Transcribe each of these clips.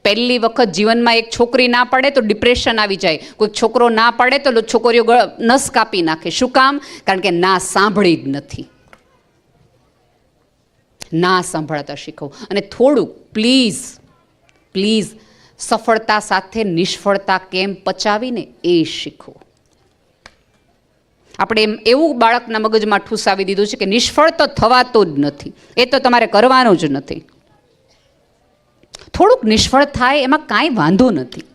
પહેલી વખત જીવનમાં એક છોકરી ના પડે તો ડિપ્રેશન આવી જાય, કોઈક છોકરો ના પડે તો છોકરીઓ નસ કાપી નાખે. શું કામ? કારણ કે ના સાંભળી જ નથી. ના સાંભળતા શીખો. અને થોડુંક પ્લીઝ પ્લીઝ સફળતા સાથે નિષ્ફળતા કેમ પચાવીને એ શીખો. આપણે એવું બાળકના મગજમાં ઠૂસાવી દીધું છે કે નિષ્ફળ તો થવાતું જ નથી, એ તો તમારે કરવાનું જ નથી. થોડુંક નિષ્ફળ થાય એમાં કાંઈ વાંધો નથી.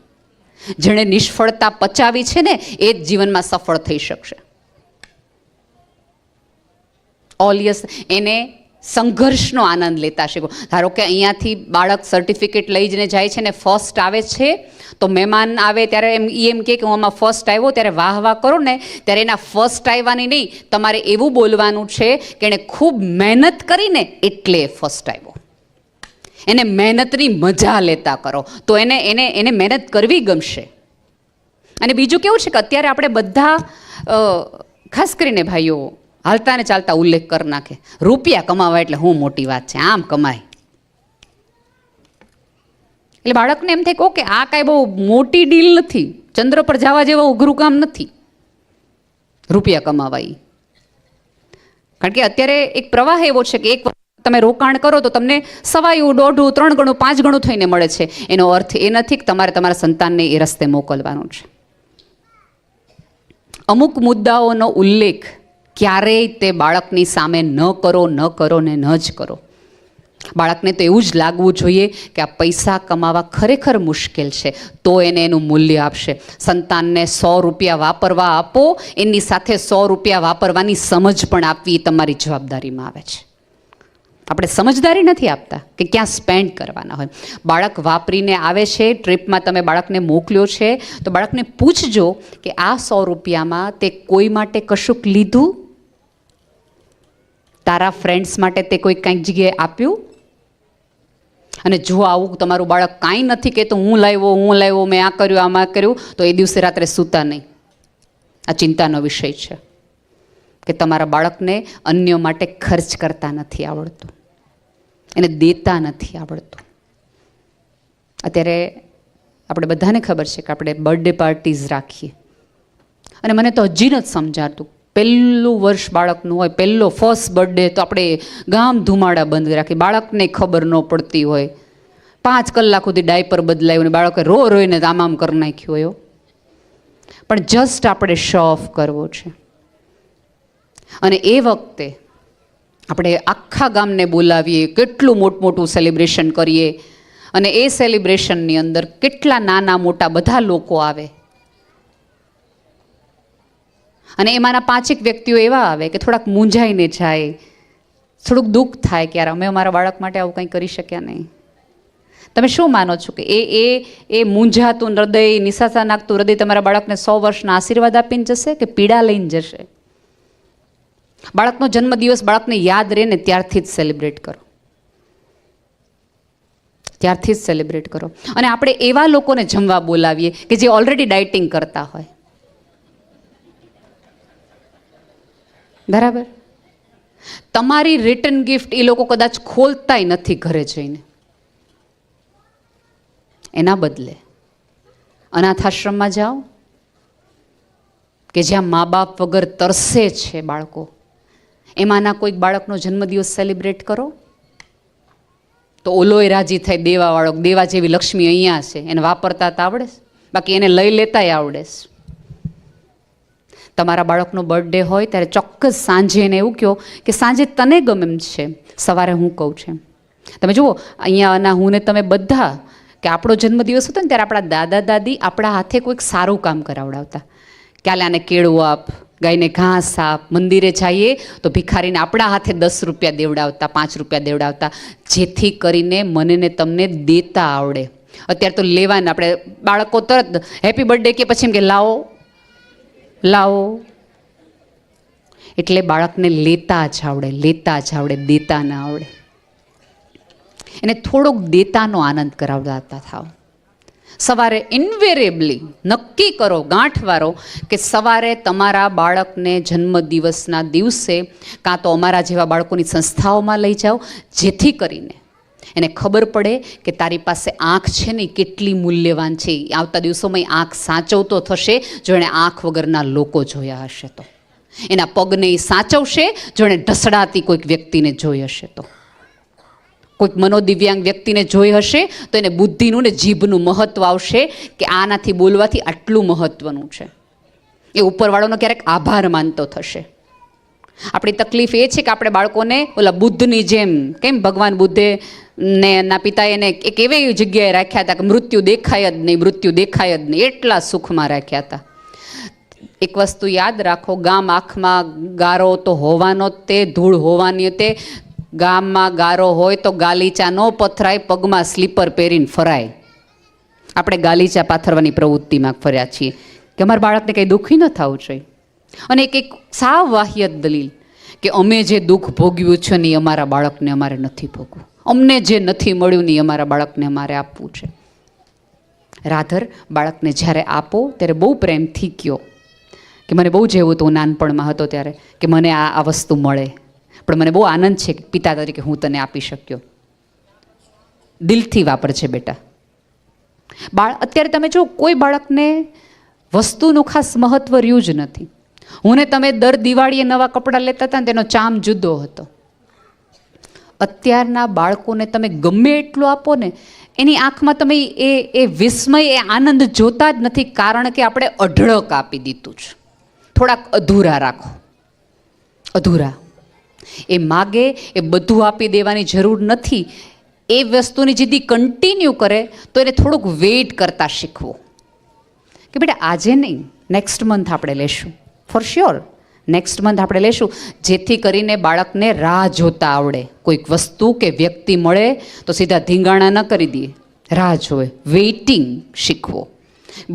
જેણે નિષ્ફળતા પચાવી છે ને એ જ જીવનમાં સફળ થઈ શકશે. ઓલિયસ એને સંઘર્ષનો આનંદ લેતા શીખો. ધારો કે અહીંયાથી બાળક સર્ટિફિકેટ લઈને જાય છે ને ફર્સ્ટ આવે છે, તો મહેમાન આવે ત્યારે એમ કે હું આમાં ફર્સ્ટ આવ્યો, ત્યારે વાહ વાહ કરો ને, ત્યારે એના ફર્સ્ટ આવ્યાની નહીં, તમારે એવું બોલવાનું છે કે એણે ખૂબ મહેનત કરીને એટલે ફર્સ્ટ આવ્યો. એને મહેનતની મજા લેતા કરો તો એને મહેનત કરવી ગમશે. અને બીજું કેવું છે કે અત્યારે આપણે બધા ખાસ કરીને ભાઈઓ હાલતા ને ચાલતા ઉલ્લેખ કરી નાખે, રૂપિયા કમાવા એટલે શું મોટી વાત છે, આમ કમાય. એટલે બાળકને એમ થાય કે ઓકે આ કાંઈ બહુ મોટી ડીલ નથી, ચંદ્ર પર જવા જેવા અઘરું કામ નથી રૂપિયા કમાવા. કારણ કે અત્યારે એક પ્રવાહ એવો છે કે એક તમે રોકાણ કરો તો તમને સવાયું, દોઢું, 3 ગણું, 5 ગણું થઈને મળે છે. એનો અર્થ એ નથી કે તમારે તમારા સંતાનને એ રસ્તે મોકલવાનું છે. અમુક મુદ્દાઓનો ઉલ્લેખ ક્યારેય તે બાળકની સામે ન કરો ને ન જ કરો. બાળકને તો એવું જ લાગવું જોઈએ કે આ પૈસા કમાવા ખરેખર મુશ્કેલ છે, તો એને એનું મૂલ્ય આપશે. સંતાનને 100 રૂપિયા વાપરવા આપો, એની સાથે 100 રૂપિયા વાપરવાની સમજ પણ આપવી તમારી જવાબદારીમાં આવે છે. આપણે સમજદારી નથી આપતા કે ક્યાં સ્પેન્ડ કરવાના હોય. બાળક વાપરીને આવે છે, ટ્રીપમાં તમે બાળકને મોકલ્યો છે, તો બાળકને પૂછજો કે આ 100 રૂપિયામાં તે કોઈ માટે કશુંક લીધું, તારા ફ્રેન્ડ્સ માટે તે કોઈ કંઈક જગ્યાએ આપ્યું. અને જો આવું તમારું બાળક કાંઈ નથી કહેતો, હું લાવ્યો, મેં આ કર્યું, આમાં કર્યું, તો એ દિવસે રાત્રે સૂતા નહીં. આ ચિંતાનો વિષય છે કે તમારા બાળકને અન્ય માટે ખર્ચ કરતા નથી આવડતું, એને દેતા નથી આવડતું. અત્યારે આપણે બધાને ખબર છે કે આપણે બર્થડે પાર્ટીઝ રાખીએ, અને મને તો હજી નથી સમજાતું, પહેલું વર્ષ બાળકનું હોય, ફર્સ્ટ બર્થડે, તો આપણે ગામ ધુમાડા બંધ રાખીએ, બાળકને ખબર ન પડતી હોય, 5 કલાક સુધી ડાયપર બદલાયું ને બાળકે રોઈને આમ કરી નાખ્યું હોય. પણ જસ્ટ આપણે શો ઓફ કરવો છે. અને એ વખતે આપણે આખા ગામને બોલાવીએ, કેટલું મોટું સેલિબ્રેશન કરીએ, અને એ સેલિબ્રેશનની અંદર કેટલા નાના મોટા બધા લોકો આવે, અને એમાંના 5 વ્યક્તિઓ એવા આવે કે થોડાક મૂંઝાઈને જાય, થોડુંક દુઃખ થાય કે યાર અમે અમારા બાળક માટે આવું કંઈ કરી શક્યા નહીં. તમે શું માનો છો કે એ મૂંઝાતું હૃદય, નિસાસા નાખતું હૃદય તમારા બાળકને 100 વર્ષના આશીર્વાદ આપીને જશે કે પીડા લઈને જશે? બાળકનો જન્મદિવસ બાળકને યાદ રહે ને ત્યારથી જ સેલિબ્રેટ કરો, ત્યારથી જ સેલિબ્રેટ કરો. અને આપણે એવા લોકોને જમવા બોલાવીએ કે જે ઓલરેડી ડાયટિંગ કરતા હોય, બરાબર? તમારી રિટર્ન ગિફ્ટ એ લોકો કદાચ ખોલતાય નથી ઘરે જઈને. એના બદલે અનાથ આશ્રમમાં જાઓ કે જ્યાં મા બાપ વગર તરસે છે બાળકો, એમાંના કોઈક બાળકનો જન્મદિવસ સેલિબ્રેટ કરો, તો ઓલોય રાજી થાય, દેવાવાળો, દેવા જેવી લક્ષ્મી અહીંયા છે, એને વાપરતા તો આવડે, બાકી એને લઈ લેતાય આવડે. તમારા બાળકનો બર્થડે હોય ત્યારે ચોક્કસ સાંજે એને એવું કહો કે સાંજે તને ગમે એમ છે, સવારે હું કહું છું. તમે જુઓ અહીંયાના હું ને તમે બધા કે આપણો જન્મદિવસ હતો ને ત્યારે આપણા દાદા દાદી આપણા હાથે કોઈક સારું કામ કરાવડાવતા, કે આને કેળું આપ, ગાયને ઘાસ આપ, મંદિરે જઈએ તો ભિખારીને આપણા હાથે 10 રૂપિયા દેવડાવતા, 5 રૂપિયા દેવડાવતા, જેથી કરીને મને ને તમને દેતા આવડે. અત્યારે તો લેવાને આપણે બાળકો તરત હેપી બર્થડે કે પછી એમ કે લાવો, એટલે બાળકને લેતા જ આવડે, દેતા ના આવડે. એને થોડોક દેતાનો આનંદ કરાવડાવતા થાવ. સવારે ઇન્વેરેબલી નક્કી કરો, ગાંઠવારો, કે સવારે તમારા બાળકને જન્મદિવસના દિવસે કાં તો અમારા જેવા બાળકોની સંસ્થાઓમાં લઈ જાઓ, જેથી કરીને એને ખબર પડે કે તારી પાસે આંખ છે ને કેટલી મૂલ્યવાન છે. આવતા દિવસોમાં આંખ સાચવતો થશે જો એણે આંખ વગરના લોકો જોયા હશે તો. એના પગને એ સાચવશે જો એણે ઢસડાતી કોઈક વ્યક્તિને જોઈ હશે તો. કોઈક મનોદિવ્યાંગ વ્યક્તિને જોઈ હશે તો એને બુદ્ધિનું ને જીભનું મહત્વ આવશે કે આનાથી બોલવાથી આટલું મહત્વનું છે. એ ઉપરવાળાનો ક્યારેક આભાર માનતો થશે. આપણી તકલીફ એ છે કે આપણે બાળકોને ઓલા બુદ્ધની જેમ, કેમ ભગવાન બુદ્ધે ને એના પિતાએ એને એક એવી જગ્યાએ રાખ્યા હતા કે મૃત્યુ દેખાય જ નહીં, મૃત્યુ દેખાય જ નહીં, એટલા સુખમાં રાખ્યા હતા. એક વસ્તુ યાદ રાખો, ગામ આંખમાં ગારો તો હોવાનો તે, ધૂળ હોવાની તે. ગામમાં ગારો હોય તો ગાલીચા ન પથરાય, પગમાં સ્લીપર પહેરીને ફરાય. આપણે ગાલીચા પાથરવાની પ્રવૃત્તિમાં ફર્યા છીએ કે અમારા બાળકને કંઈ દુઃખી ન થવું જોઈએ. અને એક સાવ વાહિયત દલીલ કે અમે જે દુઃખ ભોગવ્યું છે ને એ અમારા બાળકને અમારે નથી ભોગવું, અમને જે નથી મળ્યું ને એ અમારા બાળકને અમારે આપવું છે. રાધર બાળકને જ્યારે આપો ત્યારે બહુ પ્રેમથી કહો કે મને બહુ જેવું હતું નાનપણમાં હતો ત્યારે કે મને આ વસ્તુ મળે, પણ મને બહુ આનંદ છે કે પિતા તરીકે હું તને આપી શક્યો. દિલથી વાપરજે બેટા. અત્યારે તમે જો કોઈ બાળકને વસ્તુનું ખાસ મહત્વ રહ્યું જ નથી. હું ને તમે દર દિવાળીએ નવા કપડાં લેતા હતા ને તેનો ચામ જુદો હતો. અત્યારના બાળકોને તમે ગમે એટલું આપો ને એની આંખમાં તમે એ વિસ્મય, એ આનંદ જોતા જ નથી, કારણ કે આપણે અઢળક આપી દીધું છે. થોડાક અધૂરા રાખો, અધૂરા. એ માગે એ બધું આપી દેવાની જરૂર નથી. એ વસ્તુની જીદી કન્ટિન્યુ કરે તો એને થોડુંક વેઇટ કરતા શીખવું કે બેટા આજે નહીં, નેક્સ્ટ મંથ આપણે લેશું, ફોર શ્યોર નેક્સ્ટ મંથ આપણે લેશું, જેથી કરીને બાળકને રાહ જોતા આવડે. કોઈક વસ્તુ કે વ્યક્તિ મળે તો સીધા ધીંગાણા ન કરી દઈએ, રાહ જોવે, વેઇટિંગ શીખવો.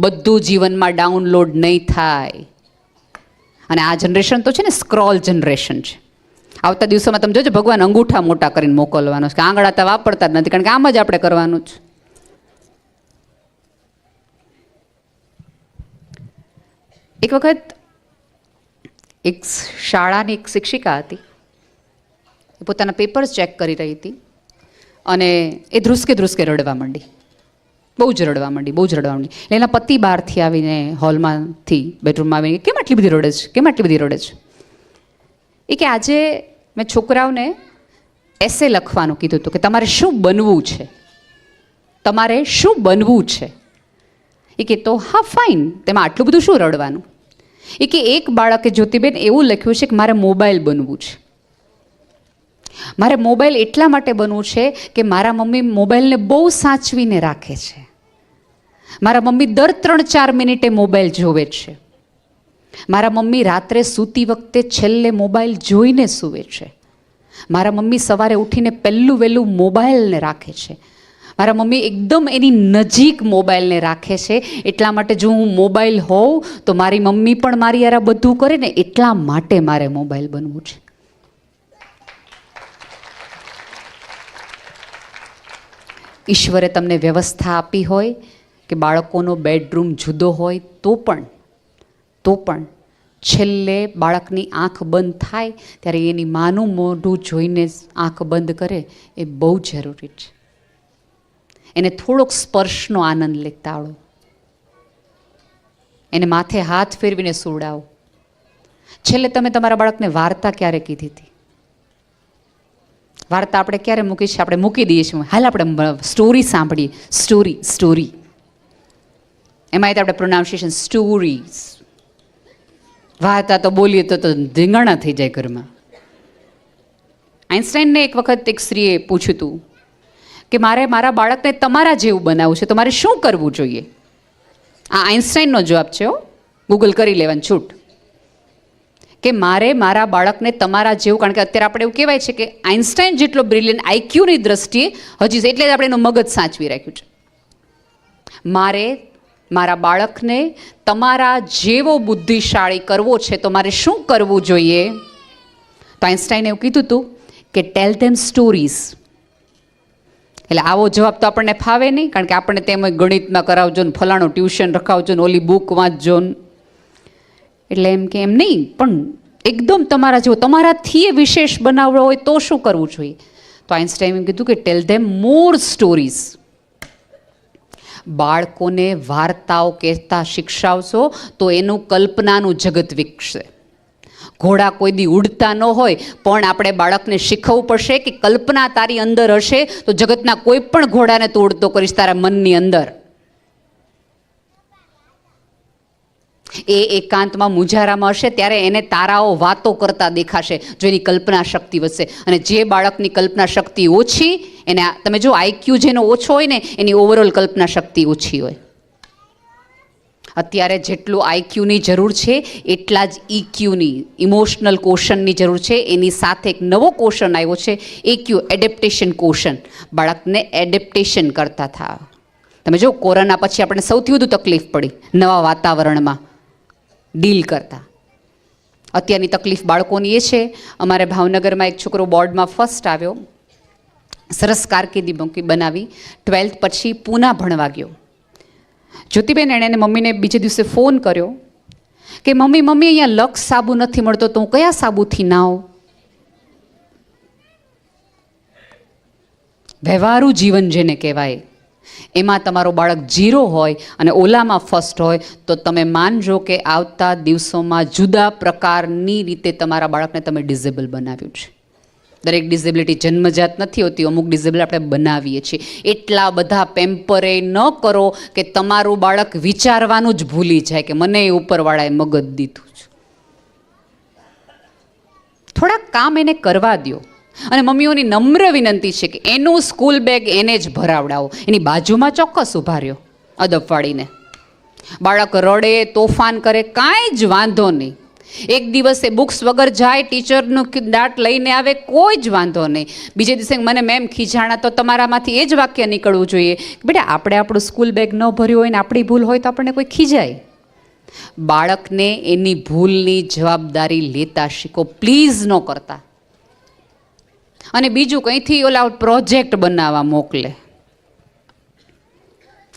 બધું જીવનમાં ડાઉનલોડ નહીં થાય. અને આ જનરેશન તો છે ને સ્ક્રોલ જનરેશન છે. આવતા દિવસોમાં તમે જોજો ભગવાન અંગૂઠા મોટા કરીને મોકલવાનો છે કે આંગળા તો વાપરતા જ નથી, કારણ કે આમ જ આપણે કરવાનું છે. એક વખત એક શાળાની એક શિક્ષિકા હતી, એ પોતાના પેપર્સ ચેક કરી રહી હતી અને એ ધ્રુસકે ધ્રુસકે રડવા માંડી, બહુ જ રડવા માંડી, બહુ જ રડવા માંડી. એટલે એના પતિ બહારથી આવીને હોલમાંથી બેડરૂમમાં આવીને કેમ આટલી બધી રડે છે, કેમ આટલી બધી રડે છે? એ કે આજે મેં છોકરાઓને એસે લખવાનું કીધું હતું કે તમારે શું બનવું છે, તમારે શું બનવું છે. એ કે તો હા ફાઇન, તેમાં આટલું બધું શું રડવાનું? એ કે એક બાળકે જ્યોતિબેન એવું લખ્યું છે કે મારે મોબાઈલ બનવું છે. મારે મોબાઈલ એટલા માટે બનવું છે કે મારા મમ્મી મોબાઈલને બહુ સાચવીને રાખે છે. મારા મમ્મી દર 3-4 મિનિટે મોબાઈલ જોવે છે. મારા મમ્મી રાત્રે સૂતી વખતે છેલ્લે મોબાઈલ જોઈને સૂવે છે. મારા મમ્મી સવારે ઉઠીને પહેલું વહેલું મોબાઈલને રાખે છે. મારા મમ્મી એકદમ એની નજીક મોબાઈલને રાખે છે. એટલા માટે જો હું મોબાઈલ હોઉં તો મારી મમ્મી પણ મારી યાર બધું કરે ને, એટલા માટે મારે મોબાઈલ બનવું છે. ઈશ્વરે તમને વ્યવસ્થા આપી હોય કે બાળકોનો બેડરૂમ જુદો હોય તો પણ છેલ્લે બાળકની આંખ બંધ થાય ત્યારે એની માનું મોઢું જોઈને આંખ બંધ કરે એ બહુ જરૂરી છે. એને થોડોક સ્પર્શનો આનંદ લેતા આવડો, એને માથે હાથ ફેરવીને સુવડાવો. છેલ્લે તમે તમારા બાળકને વાર્તા ક્યારે કીધી હતી? વાર્તા આપણે ક્યારે મૂકી છે? આપણે મૂકી દઈએ છીએ, હાલ આપણે સ્ટોરી સાંભળીએ. સ્ટોરી એમાં આપણે પ્રોનાઉન્સિએશન સ્ટોરીઝ. વાર્તા તો બોલીએ તો ધીંગાણા થઈ જાય ઘરમાં. આઇન્સ્ટાઈનને એક વખત એક સ્ત્રીએ પૂછ્યું હતું કે મારે મારા બાળકને તમારા જેવું બનાવવું છે તો મારે શું કરવું જોઈએ? આ આઇન્સ્ટાઈનનો જવાબ છે, ગૂગલ કરી લેવાની છૂટ, કે મારે મારા બાળકને તમારા જેવું, કારણ કે અત્યારે આપણે એવું કહેવાય છે કે આઇન્સ્ટાઈન જેટલો બ્રિલિયન્ટ આઈક્યુની દ્રષ્ટિએ હજી છે, એટલે જ આપણે એનું મગજ સાચવી રાખ્યું છે. મારે મારા બાળકને તમારા જેવો બુદ્ધિશાળી કરવો છે તો મારે શું કરવું જોઈએ? તો આઇન્સ્ટાઈને એવું કીધું હતું કે ટેલ ધેમ સ્ટોરીઝ. એટલે આવો જવાબ તો આપણને ફાવે નહીં, કારણ કે આપણને તેમ ગણિતમાં કરાવજો ને ફલાણું ટ્યુશન રખાવજો ને ઓલી બુક વાંચજો ને. એટલે એમ કે એમ નહીં, પણ એકદમ તમારા જેવો, તમારાથી એ વિશેષ બનાવવો હોય તો શું કરવું જોઈએ? તો આઇન્સ્ટાઈને એમ કીધું કે ટેલ ધેમ મોર સ્ટોરીઝ. બાળકોને વાર્તાઓ કહેતા શિક્ષાવશો તો એનું કલ્પનાનું જગત વિકસે. ઘોડા કોઈ દી ઉડતા ન હોય પણ આપણે બાળકને શીખવવું પડશે કે કલ્પના તારી અંદર હશે તો જગતના કોઈ પણ ઘોડાને તું ઉડતો કરીશ તારા મનની અંદર. એ એકાંતમાં મુજારામાં હશે ત્યારે એને તારાઓ વાતો કરતા દેખાશે જો એની કલ્પના શક્તિ વધશે. અને જે બાળકની કલ્પના શક્તિ ઓછી એને તમે જો આઈક્યુ જેનો ઓછો હોય ને એની ઓવરઓલ કલ્પના શક્તિ ઓછી હોય. અત્યારે જેટલું આઈક્યુની જરૂર છે એટલા જ ઇક્યુની ઇમોશનલ કોશનની જરૂર છે. એની સાથે એક નવો કોશન આવ્યો છે એક્યુ એડેપ્ટેશન કોશન. બાળકને એડેપ્ટેશન કરતા થાવ. તમે જો કોરોના પછી આપણે સૌથી વધુ તકલીફ પડી નવા વાતાવરણમાં ડીલ કરતા. અત્યારની તકલીફ બાળકોની એ છે, અમારે ભાવનગરમાં એક છોકરો બોર્ડમાં ફર્સ્ટ આવ્યો, સરસ કારકિર્દી બનાવી, 12th પછી પૂના ભણવા ગયો. જ્યોતિબેન એણે એને મમ્મીને બીજે દિવસે ફોન કર્યો કે મમ્મી અહીંયા લક્સ સાબુ નથી મળતો તો હું કયા સાબુથી નાઉં. વ્યવહારુ જીવન જેને કહેવાય એમાં તમારો બાળક 0 હોય અને ઓલામાં ફર્સ્ટ હોય તો તમે માનજો કે આવતા દિવસોમાં જુદા પ્રકારની રીતે તમારા બાળકને તમે ડિઝેબલ બનાવ્યું છે. દરેક ડિઝેબિલિટી જન્મજાત નથી હોતી, અમુક ડિઝેબિલિટી આપણે બનાવીએ છીએ. એટલા બધા પેમ્પરે ન કરો કે તમારું બાળક વિચારવાનું જ ભૂલી જાય કે મને એ ઉપરવાળાએ મગજ દીધું છે. થોડાક કામ એને કરવા દો. અને મમ્મીઓની નમ્ર વિનંતી છે કે એનું સ્કૂલ બેગ એને જ ભરાવડાવો. એની બાજુમાં ચોક્કસ ઊભા રહ્યો અદબ વાળીને. બાળક રડે તોફાન કરે કાંઈ જ વાંધો નહીં. એક દિવસે બુક્સ વગર જાય, ટીચરનું દાટ લઈને આવે, કોઈ જ વાંધો નહીં. બીજે દિવસે મને મેમ ખીજાણા, તો તમારામાંથી એ જ વાક્ય નીકળવું જોઈએ કે બેટા આપણે આપણું સ્કૂલ બેગ ન ભર્યું હોય ને આપણી ભૂલ હોય તો આપણને કોઈ ખીજાય. બાળકને એની ભૂલની જવાબદારી લેતા શીખો, પ્લીઝ ન કરતા. અને બીજું કંઈથી ઓલા પ્રોજેક્ટ બનાવવા મોકલે.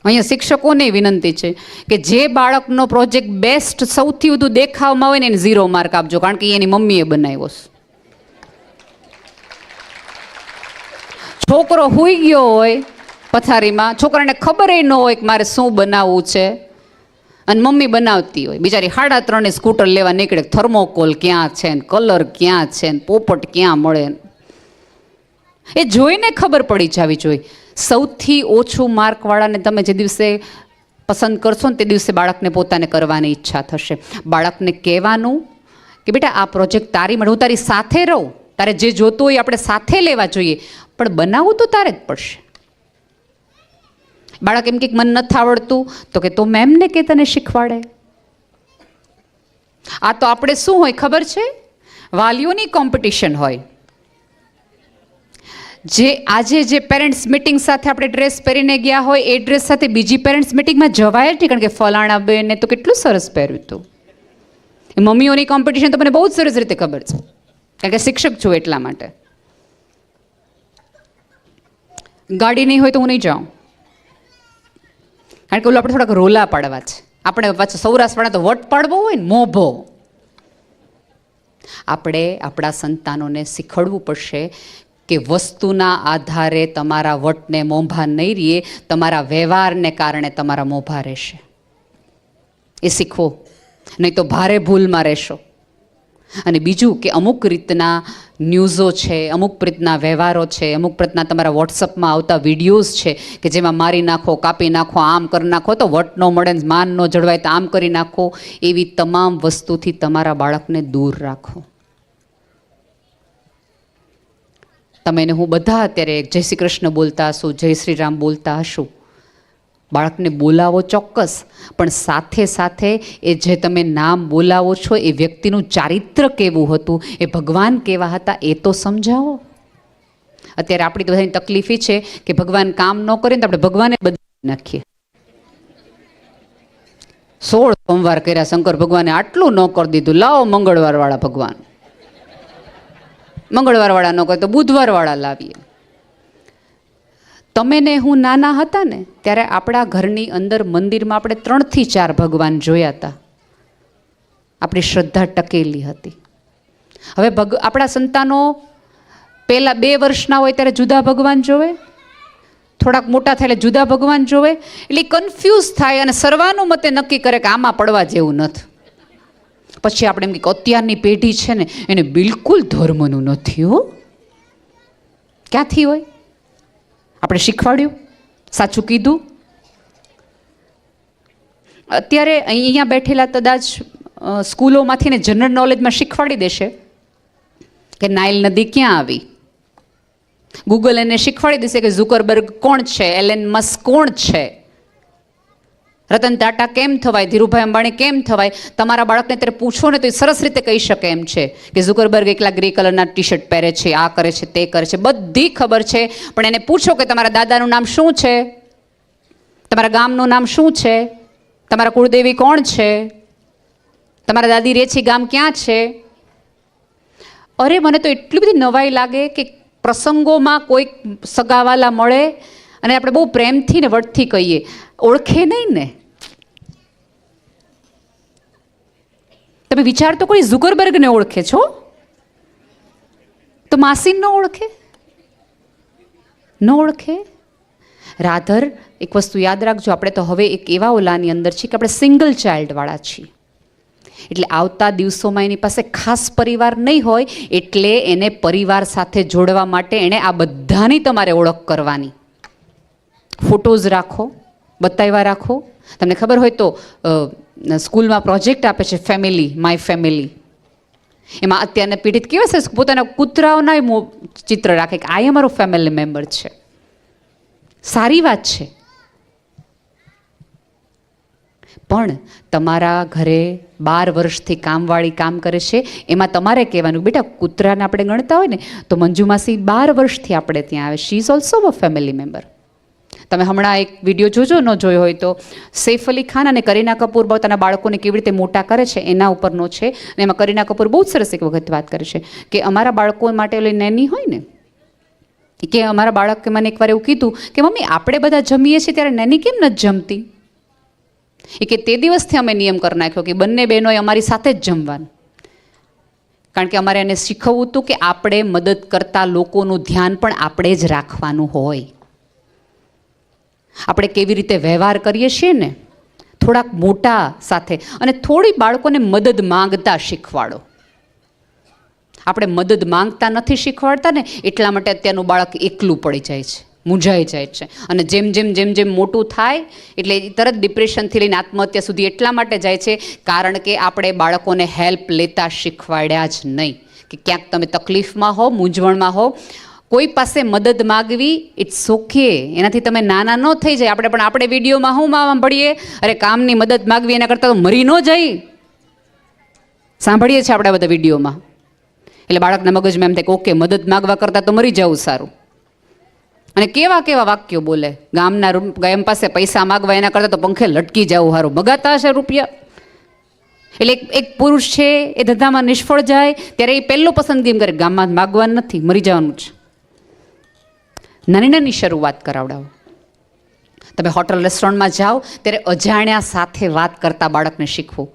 અહીંયા શિક્ષકોને વિનંતી છે કે જે બાળકનો પ્રોજેક્ટ બેસ્ટ સૌથી વધુ દેખાવમાં હોય ને એને 0 માર્ક આપજો, કારણ કે એની મમ્મીએ બનાવ્યો છે. છોકરો સૂઈ ગયો હોય પથારીમાં, છોકરાને ખબર ન હોય કે મારે શું બનાવવું છે, અને મમ્મી બનાવતી હોય, બિચારી 3:30 સ્કૂટર લેવા નીકળે, થર્મોકોલ ક્યાં છે ને કલર ક્યાં છે ને પોપટ ક્યાં મળે, એ જોઈને ખબર પડી જવી જોઈએ. સૌથી ઓછું માર્કવાળાને તમે જે દિવસે પસંદ કરશો ને તે દિવસે બાળકને પોતાને કરવાની ઈચ્છા થશે. બાળકને કહેવાનું કે બેટા આ પ્રોજેક્ટ તારી માટે, હું તારી સાથે રહું, તારે જે જોતું હોય આપણે સાથે લેવા જોઈએ, પણ બનાવવું તો તારે જ પડશે. બાળક એમ કે મને નથી આવડતું તો કે તો મેમને કે તને શીખવાડે. આ તો આપણે શું હોય ખબર છે, વાલીઓની કોમ્પિટિશન હોય. જે આજે જે પેરેન્ટ્સ મિટિંગ સાથે આપણે ડ્રેસ પહેરીને ગયા હોય એ ડ્રેસ સાથે બીજી પેરેન્ટ્સ મિટિંગમાં જવાય જ નહીં, કારણ કે ફલાણા બેને તો કેટલું સરસ પહેર્યું હતું. એ મમ્મીઓની કોમ્પિટિશન તો મને બહુ જ સરસ રીતે ખબર છે, કારણ કે શિક્ષક છું એટલા માટે. ગાડી નહીં હોય તો હું નહીં જાઉં, કારણ કે ઓલું આપણે થોડાક રોલા પાડવા છે. આપણે પાછું સૌરાષ્ટ્રવાળા તો વટ પાડવો હોય ને, મોભો. આપણે આપણા સંતાનોને શીખવાડવું પડશે કે વસ્તુના આધારે તમારા વટને મોભા નહીં રહીએ, તમારા વ્યવહારને કારણે તમારા મોભા રહેશે. એ શીખવો, નહીં તો ભારે ભૂલમાં રહેશો. અને બીજું કે અમુક રીતના ન્યૂઝો છે, અમુક રીતના વ્યવહારો છે, અમુક રીતના તમારા વોટ્સઅપમાં આવતા વિડીયોઝ છે કે જેમાં મારી નાખો, કાપી નાખો, આમ કરી નાખો તો વટ ન મળે, માન ન જળવાય તો આમ કરી નાખો, એવી તમામ વસ્તુથી તમારા બાળકને દૂર રાખો. તમે ને હું બધા અત્યારે જય શ્રી કૃષ્ણ બોલતા હશું, જય શ્રી રામ બોલતા હશું. બાળકને બોલાવો ચોક્કસ, પણ સાથે સાથે એ જે તમે નામ બોલાવો છો એ વ્યક્તિનું ચારિત્ર કેવું હતું, એ ભગવાન કેવા હતા એ તો સમજાવો. અત્યારે આપણી તો બધાની તકલીફ એ છે કે ભગવાન કામ ન કરે ને તો આપણે ભગવાને બદલી નાખીએ. 16 સોમવાર કર્યા, શંકર ભગવાને આટલું ન કરી દીધું, લાવો મંગળવારવાળા ભગવાન. મંગળવારવાળા ન કરે તો બુધવારવાળા લાવીએ. તમે ને હું નાના હતા ને ત્યારે આપણા ઘરની અંદર મંદિરમાં આપણે 3 થી 4 ભગવાન જોયા હતા. આપણી શ્રદ્ધા ટકેલી હતી. હવે આપણા સંતાનો પહેલાં 2 વર્ષના હોય ત્યારે જુદા ભગવાન જોવે, થોડાક મોટા થાય એટલે જુદા ભગવાન જોવે, એટલે કન્ફ્યુઝ થાય અને સર્વાનુમતે નક્કી કરે કે આમાં પડવા જેવું નથી. પછી આપણે એમ કે અત્યારની પેઢી છે ને એને બિલકુલ ધર્મનું નથી હો. ક્યાંથી હોય? આપણે શીખવાડ્યું, સાચું કીધું. અત્યારે અહીંયા બેઠેલા કદાચ સ્કૂલોમાંથી ને જનરલ નોલેજમાં શીખવાડી દેશે કે નાઇલ નદી ક્યાં આવી. ગૂગલ એને શીખવાડી દેશે કે ઝુકરબર્ગ કોણ છે, એલન મસ્ક કોણ છે, રતન ટાટા કેમ થવાય, ધીરુભાઈ અંબાણી કેમ થવાય. તમારા બાળકને ત્યારે પૂછો ને તો એ સરસ રીતે કહી શકે એમ છે કે ઝુકરબર્ગ એકલા ગ્રે કલરના ટી શર્ટ પહેરે છે, આ કરે છે, તે કરે છે, બધી ખબર છે. પણ એને પૂછો કે તમારા દાદાનું નામ શું છે, તમારા ગામનું નામ શું છે, તમારા કુળદેવી કોણ છે, તમારા દાદી રેછી ગામ ક્યાં છે. અરે મને તો એટલી બધી નવાઈ લાગે કે પ્રસંગોમાં કોઈક સગાવાલા મળે અને આપણે બહુ પ્રેમથી ને વટથી કહીએ, ઓળખે નહીં ને. તમે વિચાર તો કોઈ ઝુકરબર્ગને ઓળખે છો તો માસીન ન ઓળખે, ન ઓળખે. રાધર એક વસ્તુ યાદ રાખજો, આપણે તો હવે એક એવા ઓલાની અંદર છીએ કે આપણે સિંગલ ચાઇલ્ડવાળા છીએ. એટલે આવતા દિવસોમાં એની પાસે ખાસ પરિવાર નહીં હોય, એટલે એને પરિવાર સાથે જોડવા માટે એણે આ બધાની તમારે ઓળખ કરવાની. ફોટોઝ રાખો, બતાવ્યા રાખો. તમને ખબર હોય તો સ્કૂલમાં પ્રોજેક્ટ આપે છે ફેમિલી, માય ફેમિલી. એમાં અત્યારના પીડિત કેવા છે પોતાના કૂતરાઓના ચિત્ર રાખે કે આ અમારો ફેમિલી મેમ્બર છે. સારી વાત છે. પણ તમારા ઘરે 12 વર્ષથી કામવાળી કામ કરે છે, એમાં તમારે કહેવાનું બેટા કૂતરાને આપણે ગણતા હોય ને તો મંજુ માસી 12 વર્ષથી આપણે ત્યાં આવે, she is also a family member. તમે હમણાં એક વિડીયો જોજો, ન જોયો હોય તો, સૈફ અલી ખાન અને કરીના કપૂર પોતાના બાળકોને કેવી રીતે મોટા કરે છે એના ઉપરનો છે. અને એમાં કરીના કપૂર બહુ જ સરસ એક વખત વાત કરે છે કે અમારા બાળકો માટે ઓલી નેની હોય ને, કે અમારા બાળકે મને એકવાર એવું કીધું કે મમ્મી આપણે બધા જમીએ છીએ ત્યારે નેની કેમ નથી જમતી. એ કે તે દિવસથી અમે નિયમ કરી નાખ્યો કે બંને બહેનોએ અમારી સાથે જ જમવાનું. કારણ કે અમારે એને શીખવવું હતું કે આપણે મદદ કરતા લોકોનું ધ્યાન પણ આપણે જ રાખવાનું હોય. આપણે કેવી રીતે વ્યવહાર કરીએ છીએ ને થોડાક મોટા સાથે, અને થોડી બાળકોને મદદ માંગતા શીખવાડો. આપણે મદદ માંગતા નથી શીખવાડતા ને એટલા માટે અત્યારનું બાળક એકલું પડી જાય છે, મૂંઝાઈ જાય છે. અને જેમ જેમ જેમ જેમ મોટું થાય એટલે તરત ડિપ્રેશનથી લઈને આત્મહત્યા સુધી એટલા માટે જાય છે કારણ કે આપણે બાળકોને હેલ્પ લેતા શીખવાડ્યા જ નહીં. કે ક્યાંક તમે તકલીફમાં હો, મૂંઝવણમાં હો, કોઈ પાસે મદદ માગવી ઇટ્સ ઓકે, એનાથી તમે નાના ન થઈ જાય. આપણે પણ આપણે વિડીયોમાં હું સાંભળીએ, અરે કામની મદદ માગવી એના કરતાં તો મરી ન જાય, સાંભળીએ છીએ આપણે બધા વિડીયોમાં. એટલે બાળકના મગજમાં એમ થાય કે ઓકે મદદ માગવા કરતાં તો મરી જવું સારું. અને કેવા કેવા વાક્યો બોલે, ગામના ગાયમ પાસે પૈસા માગવા એના કરતાં તો પંખે લટકી જવું સારું, મગાતા હશે રૂપિયા. એટલે એક પુરુષ છે એ ધંધામાં નિષ્ફળ જાય ત્યારે એ પહેલો પસંદગી એમ કરે ગામમાં માગવાનું નથી, મરી જવાનું છે. નાની નાની શરૂઆત કરાવડાવો. તમે હોટલ રેસ્ટોરન્ટમાં જાઓ ત્યારે અજાણ્યા સાથે વાત કરતા બાળકને શીખવું.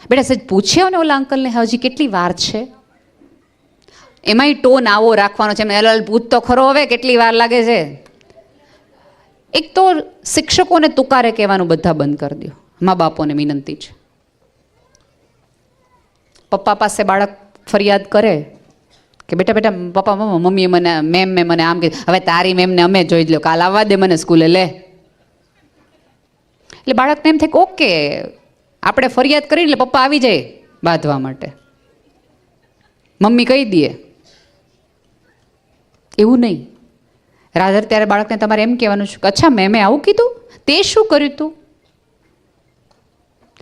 બેટા સજ પૂછ્યા ને ઓલા અંકલને હજી કેટલી વાર છે, એમાંય ટોન આવો રાખવાનો છે. એમ પૂછ તો ખરો હવે કેટલી વાર લાગે છે. એક તો શિક્ષકોને તુકારે કહેવાનું બધા બંધ કરી દો. મા બાપોને વિનંતી છે. પપ્પા પાસે બાળક ફરિયાદ કરે કે બેટા બેટા પપ્પા મમ્મીએ મને મેં મને આમ કીધું, હવે તારી મેમને અમે જોઈ જ લો, કાલ આવવા દે મને સ્કૂલે લે. એટલે બાળકને એમ થાય કે ઓકે આપણે ફરિયાદ કરી એટલે પપ્પા આવી જાય બાંધવા માટે, મમ્મી કહી દે. એવું નહીં. રાધર ત્યારે બાળકને તમારે એમ કહેવાનું છે કે અચ્છા મેં આવું કીધું, તે શું કર્યું તું.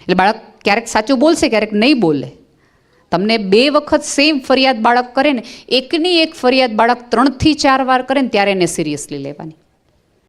એટલે બાળક ક્યારેક સાચું બોલશે, ક્યારેક નહીં બોલે. તમને 2 વખત સેમ ફરિયાદ બાળક કરે ને, એકની એક ફરિયાદ બાળક 3 થી 4 વાર કરે ને ત્યારે એને સિરિયસલી લેવાની.